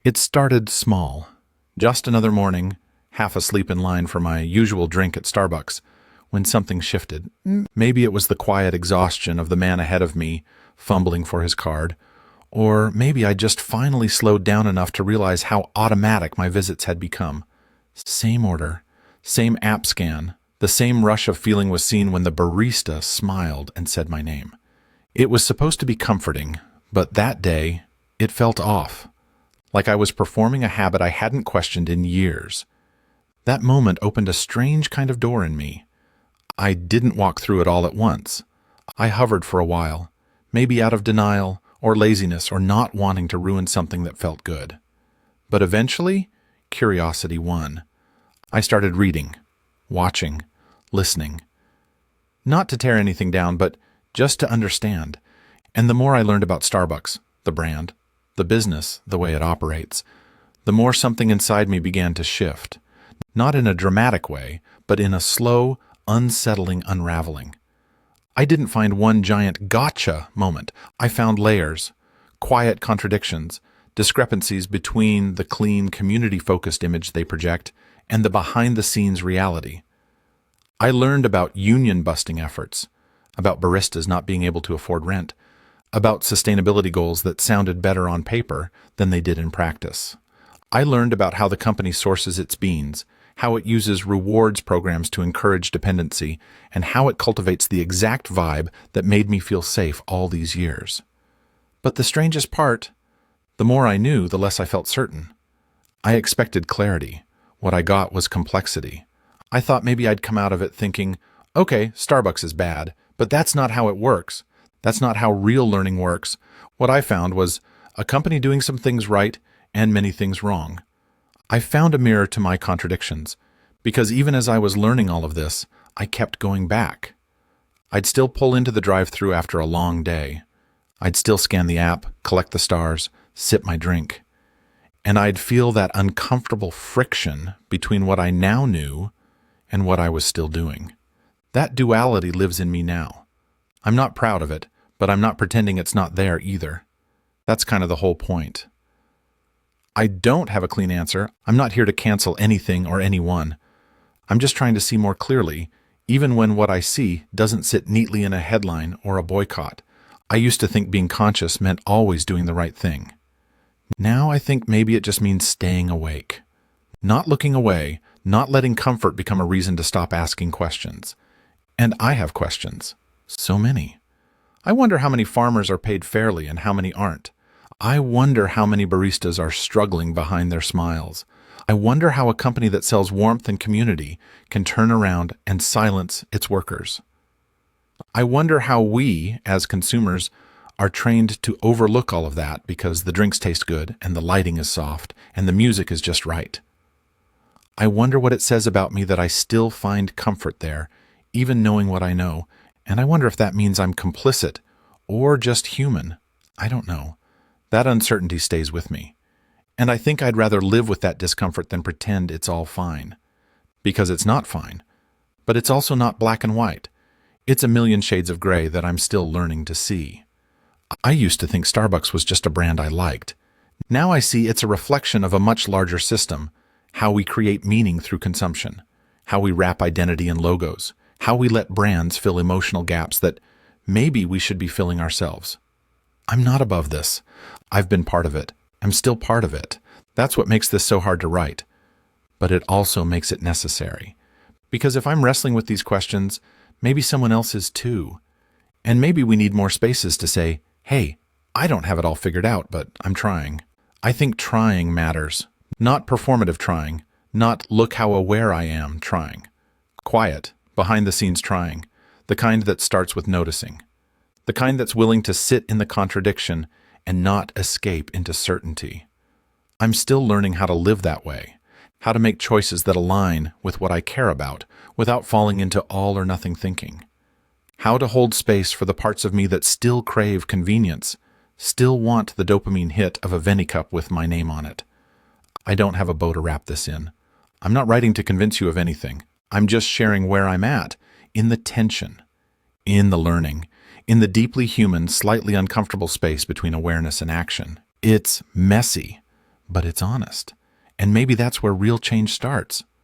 It started small. Just another morning, half asleep in line for my usual drink at Starbucks, when something shifted. Maybe it was the quiet exhaustion of the man ahead of me, fumbling for his card, or maybe I just finally slowed down enough to realize how automatic my visits had become. Same order, same app scan, the same rush of feeling was seen when the barista smiled and said my name. It was supposed to be comforting, but that day, it felt off, like I was performing a habit I hadn't questioned in years. That moment opened a strange kind of door in me. I didn't walk through it all at once. I hovered for a while, maybe out of denial or laziness or not wanting to ruin something that felt good. But eventually, curiosity won. I started reading, watching, listening. Not to tear anything down, but just to understand. And the more I learned about Starbucks, the brand, the business, the way it operates, the more something inside me began to shift. Not in a dramatic way, but in a slow, unsettling unraveling. I didn't find one giant gotcha moment. I found layers, quiet contradictions, discrepancies between the clean, community-focused image they project and the behind-the-scenes reality. I learned about union-busting efforts, about baristas not being able to afford rent, about sustainability goals that sounded better on paper than they did in practice. I learned about how the company sources its beans, how it uses rewards programs to encourage dependency, and how it cultivates the exact vibe that made me feel safe all these years. But the strangest part, the more I knew, the less I felt certain. I expected clarity. What I got was complexity. I thought maybe I'd come out of it thinking, okay, Starbucks is bad, but that's not how it works. That's not how real learning works. What I found was a company doing some things right and many things wrong. I found a mirror to my contradictions, because even as I was learning all of this, I kept going back. I'd still pull into the drive-thru after a long day. I'd still scan the app, collect the stars, sip my drink. And I'd feel that uncomfortable friction between what I now knew and what I was still doing. That duality lives in me now. I'm not proud of it, but I'm not pretending it's not there either. That's kind of the whole point. I don't have a clean answer. I'm not here to cancel anything or anyone. I'm just trying to see more clearly, even when what I see doesn't sit neatly in a headline or a boycott. I used to think being conscious meant always doing the right thing. Now I think maybe it just means staying awake. Not looking away, not letting comfort become a reason to stop asking questions. And I have questions. So many. I wonder how many farmers are paid fairly and how many aren't. I wonder how many baristas are struggling behind their smiles. I wonder how a company that sells warmth and community can turn around and silence its workers. I wonder how we, as consumers, are trained to overlook all of that because the drinks taste good and the lighting is soft and the music is just right. I wonder what it says about me that I still find comfort there, even knowing what I know, and I wonder if that means I'm complicit or just human. I don't know. That uncertainty stays with me. And I think I'd rather live with that discomfort than pretend it's all fine. Because it's not fine. But it's also not black and white. It's a million shades of gray that I'm still learning to see. I used to think Starbucks was just a brand I liked. Now I see it's a reflection of a much larger system, how we create meaning through consumption, how we wrap identity in logos, how we let brands fill emotional gaps that maybe we should be filling ourselves. I'm not above this. I've been part of it. I'm still part of it. That's what makes this so hard to write. But it also makes it necessary. Because if I'm wrestling with these questions, maybe someone else is too. And maybe we need more spaces to say, hey, I don't have it all figured out, but I'm trying. I think trying matters. Not performative trying. Not look how aware I am trying. Quiet, behind-the-scenes trying. The kind that starts with noticing. The kind that's willing to sit in the contradiction and not escape into certainty. I'm still learning how to live that way, how to make choices that align with what I care about without falling into all or nothing thinking, how to hold space for the parts of me that still crave convenience, still want the dopamine hit of a Veni cup with my name on it. I don't have a bow to wrap this in. I'm not writing to convince you of anything. I'm just sharing where I'm at, in the tension, in the learning, in the deeply human, slightly uncomfortable space between awareness and action. It's messy, but it's honest. And maybe that's where real change starts.